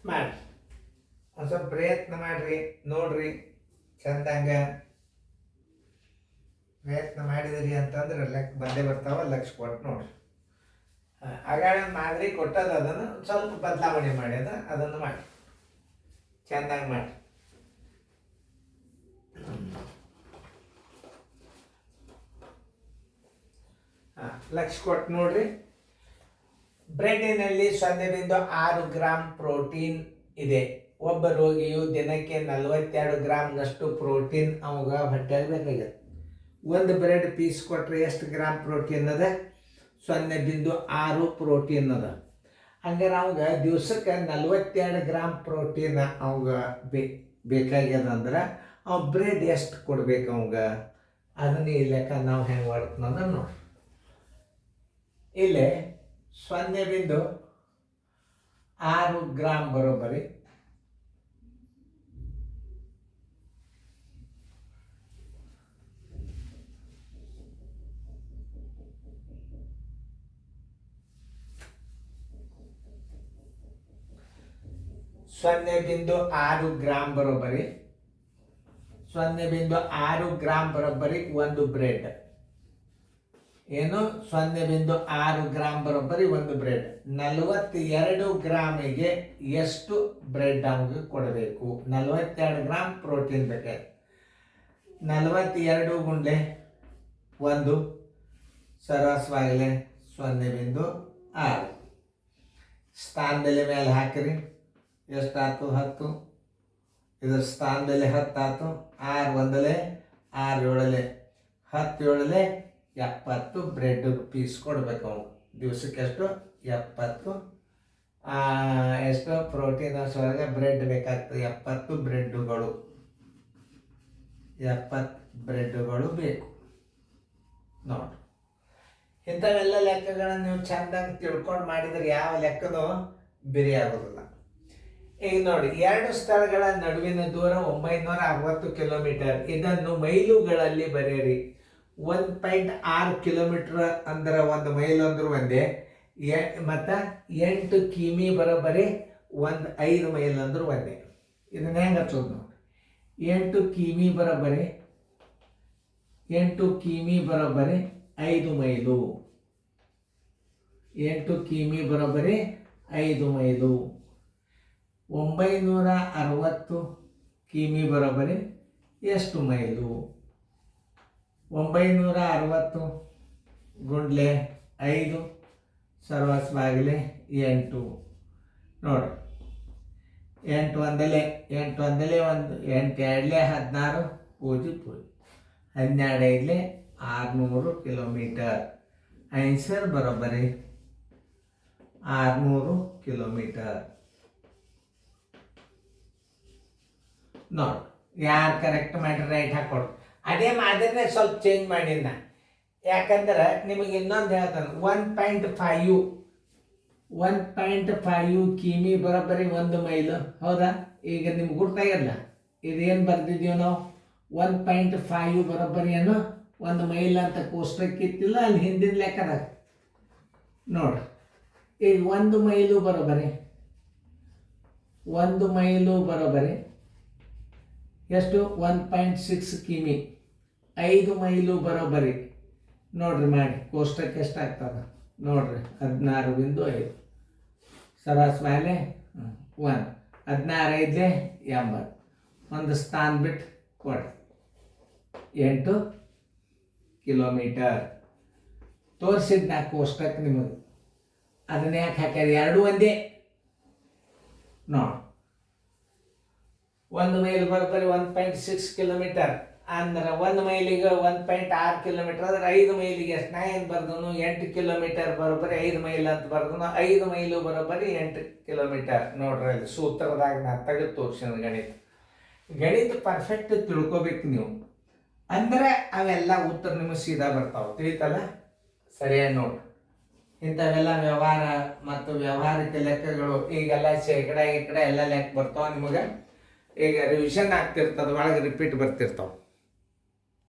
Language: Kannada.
ಮಾಡಿ ಒಂದು ಸ್ವಲ್ಪ ಪ್ರಯತ್ನ ಮಾಡಿರಿ, ನೋಡ್ರಿ ಚಂದಂಗ ಪ್ರಯತ್ನ ಮಾಡಿದಿರಿ ಅಂತಂದ್ರೆ ಲೆಕ್ಕ ಬಂದೇ ಬರ್ತಾವ. ಲಕ್ಷ ಕೊಟ್ಟು ನೋಡ್ರಿ. ಆಗಾಗ ಮಾದರಿ ಕೊಟ್ಟದ ಅದನ್ನು ಸ್ವಲ್ಪ ಬದಲಾವಣೆ ಮಾಡ್ಯದ, ಅದನ್ನು ಮಾಡಿ ಚೆಂದಾಗಿ ಮಾಡಿ. ಲಕ್ಷ ಕೊಟ್ಟು ನೋಡ್ರಿ. ಬ್ರೆಡ್ಡಿನಲ್ಲಿ 0.6 ಗ್ರಾಂ ಪ್ರೋಟೀನ್ ಇದೆ. ಒಬ್ಬ ರೋಗಿಯು ದಿನಕ್ಕೆ 42 ಗ್ರಾಂನಷ್ಟು ಪ್ರೋಟೀನ್ ಅವಾಗ ಹೊಟ್ಟೆಗೆ ಬೇಕಾಗಿದೆ. ಒಂದು ಬ್ರೆಡ್ ಪೀಸ್ ಕೊಟ್ಟರೆ ಎಷ್ಟು ಗ್ರಾಮ್ ಪ್ರೋಟೀನ್ ಅದ? 0.6 ಪ್ರೋಟೀನ್ ಅದ. ಹಂಗಾರೆ ಅವಾಗ ದಿವ್ಸಕ್ಕೆ 42 ಗ್ರಾಮ್ ಪ್ರೋಟೀನ್ ಅವಾಗ ಬೇಕಾಗ್ಯದಂದ್ರೆ ಅವ್ ಬ್ರೆಡ್ ಎಷ್ಟು ಕೊಡ್ಬೇಕು ಅವಾಗ? ಅದನ್ನ ಈ ಲೆಕ್ಕ ನಾವು ಹೆಂಗೆ ಮಾಡ್ತೀನಂದ್ರೆ ನೋಡಿ, ಇಲ್ಲಿ 0.6 ಗ್ರಾಮ್ ಬರೋಬ್ಬರಿ 0.6 ಗ್ರಾಮ್ ಬರೋಬ್ಬರಿ 0.6 ಗ್ರಾಮ್ ಬರೋಬ್ಬರಿ ಒಂದು ಬ್ರೆಡ್. ಏನು? 0.6 ಗ್ರಾಮ್ ಬರೋಬ್ಬರಿ ಒಂದು ಬ್ರೆಡ್. 42 ಗ್ರಾಮಿಗೆ ಎಷ್ಟು ಬ್ರೆಡ್ ಅವ್ರಿಗೆ ಕೊಡಬೇಕು? 42 ಗ್ರಾಮ್ ಪ್ರೋಟೀನ್ ಬೇಕಾಯ್ತು. 42 ಗುಂಡ್ಲೆ 1 ಸರಾಸವಾಗಲೇ 0.6. ಸ್ಥಾನದಲ್ಲಿ ಮೇಲೆ ಹಾಕಿರಿ. ಎಷ್ಟಾಯ್ತು? 10. ಇದ್ರ ಸ್ಥಾನದಲ್ಲಿ 10 ಆಯ್ತು. 6 ಒಂದಲೆ 6 ಏಳಲೆ 10 ಏಳಲೆ 70 ಬ್ರೆಡ್ ಪೀಸ್ ಕೊಡ್ಬೇಕು ಅವನು. ದಿವಸಕ್ಕೆ ಎಷ್ಟು? 70. ಎಷ್ಟು ಪ್ರೋಟೀನ್ ಹೊರಗೆ ಬ್ರೆಡ್ ಬೇಕಾಗ್ತದೆ? 70 ಬ್ರೆಡ್ಡುಗಳು 70 ಬ್ರೆಡ್ಡುಗಳು ಬೇಕು ನೋಡಿ. ಇಂಥವೆಲ್ಲ ಲೆಕ್ಕಗಳನ್ನು ನೀವು ಚೆಂದಾಗಿ ತಿಳ್ಕೊಂಡು ಮಾಡಿದರೆ ಯಾವ ಲೆಕ್ಕನೂ ಬಿರಿ ಆಗೋದಿಲ್ಲ. ಈಗ ನೋಡಿ, 2 ಸ್ಥಳಗಳ ನಡುವಿನ ದೂರ 960 ಕಿಲೋಮೀಟರ್. ಇದನ್ನು ಮೈಲುಗಳಲ್ಲಿ ಬರೆಯಿರಿ. 1.6 ಕಿಲೋಮೀಟರ್ ಅಂದ್ರೆ 1 ಮೈಲ್ ಅಂದ್ರು ಒಂದೇ. ಮತ್ತು 8 ಕಿಮಿ ಬರೋಬ್ಬರಿ 5 ಮೈಲ್ ಅಂದ್ರು ಒಂದೇ. ಇದನ್ನ ಹೆಂಗೆ ಹಚ್ಚೋದು ನೋಡಿ. 8 ಕಿಮಿ ಬರೋಬ್ಬರಿ 5 ಮೈಲು. 8 ಕಿಮಿ ಬರೋಬ್ಬರಿ 5 ಮೈಲು. 960 ಕಿಮಿ ಬರೋಬ್ಬರಿ ಎಷ್ಟು ಮೈಲು? 960 ಗುಂಡ್ಲೆ 5 ಸರ್ವಸ್ವಾಗಲೇ 8 ನೋಡ್ರಿ. 8 ಒಂದಲೆ 1 8 ಎರಡಲೆ 16 ಪೂಜೆ 12 ಐದಲೆ 600 ಕಿಲೋಮೀಟರ್. ಆನ್ಸರ್ ಬರೋಬ್ಬರಿ 600 ಕಿಲೋಮೀಟರ್ ನೋಡಿ. ಯಾರು ಕರೆಕ್ಟ್ ಮಾಡಿ ರೈಟ್ ಹಾಕೊಡು. ಅದೇ ಮಾದರಿನೇ ಸ್ವಲ್ಪ ಚೇಂಜ್ ಮಾಡಿನ. ಯಾಕಂದ್ರೆ ನಿಮಗೆ ಇನ್ನೊಂದು ಹೇಳ್ತಾನೆ. 1.5 ಕಿಮಿ ಬರೋಬ್ಬರಿ 1 ಮೈಲು. ಹೌದಾ? ಈಗ ನಿಮ್ಗೆ ಗೊತ್ತಾಗಲ್ಲ ಇದೇನು ಬರ್ದಿದ್ದೀವಿ ನಾವು. 1.5 ಬರೋಬ್ಬರಿ ಏನು 1 ಮೈಲ್ ಅಂತ ಕೋಷ್ಟಕ್ಕಿತ್ತಿಲ್ಲ, ಅಲ್ಲಿ ಹಿಂದಿನ ಲೆಕ್ಕದಾಗ ನೋಡ್ರಿ. ಈಗ 1 ಮೈಲು ಬರೋಬ್ಬರಿ ಎಷ್ಟು? 1.6 ಕಿಮಿ. 5 ಮೈಲು ಬರೋಬ್ಬರಿ ನೋಡ್ರಿ ಮಾಡಿ ಕೋಷ್ಟಕ್ಕೆ ಎಷ್ಟಾಗ್ತದೆ ನೋಡ್ರಿ. 16.5 ಸರಾಸ್ ಮೇಲೆ 1 16 ಐದಲೆ 80. ಒಂದು ಸ್ಥಾನ ಬಿಟ್ಟು ಕೊಡಿ. 8 ಕಿಲೋಮೀಟರ್ ತೋರಿಸಿದ್ ನಾ ಕೋಷ್ಟಕ್ಕೆ ನಿಮಗೆ. ಅದನ್ನ ಯಾಕೆ ಹಾಕ್ಯಾರ? 2 ಒಂದೇ ನೋಡಿ. 1 ಮೈಲ್ ಬರೋಬ್ಬರಿ 1.6 ಕಿಲೋಮೀಟರ್ ಅಂದ್ರೆ 1 ಮೈಲಿಗೆ 1.6 ಕಿಲೋಮೀಟರ್ ಅಂದ್ರೆ 5 ಮೈಲಿಗೆ ಎಷ್ಟು? ನಾ ಏನು ಬರ್ದನು? 8 ಕಿಲೋಮೀಟರ್ ಬರೋಬ್ಬರಿ 5 ಮೈಲ್ ಅಂತ ಬರ್ದನು. 5 ಮೈಲು ಬರೋಬ್ಬರಿ 8 ಕಿಲೋಮೀಟರ್ ನೋಡ್ರಿ. ಅಲ್ಲಿ ಸೂತ್ರದಾಗ ನಾ ತೆಗೆದು ತೋರಿಸಿದ ಗಣಿತ ಪರ್ಫೆಕ್ಟ್ ತಿಳ್ಕೊಬೇಕು ನೀವು. ಅಂದ್ರೆ ಅವೆಲ್ಲ ಉತ್ತರ ನಿಮಗೆ ಸೀದಾ ಬರ್ತಾವೆ. ತಿಳಿತಲ್ಲ? ಸರಿಯಾಗಿ ನೋಡ್ರಿ. ಇಂಥವೆಲ್ಲ ವ್ಯವಹಾರ ಮತ್ತು ವ್ಯವಹಾರಿಕ ಲೆಕ್ಕಗಳು ಈಗೆಲ್ಲ ಶೇಕಡ ಎಲ್ಲ ಲೆಕ್ಕ ಬರ್ತಾವೆ ನಿಮಗೆ. ಈಗ ರಿವಿಷನ್ ಆಗ್ತಿರ್ತದೆ, ಒಳಗೆ ರಿಪೀಟ್ ಬರ್ತಿರ್ತಾವೆ.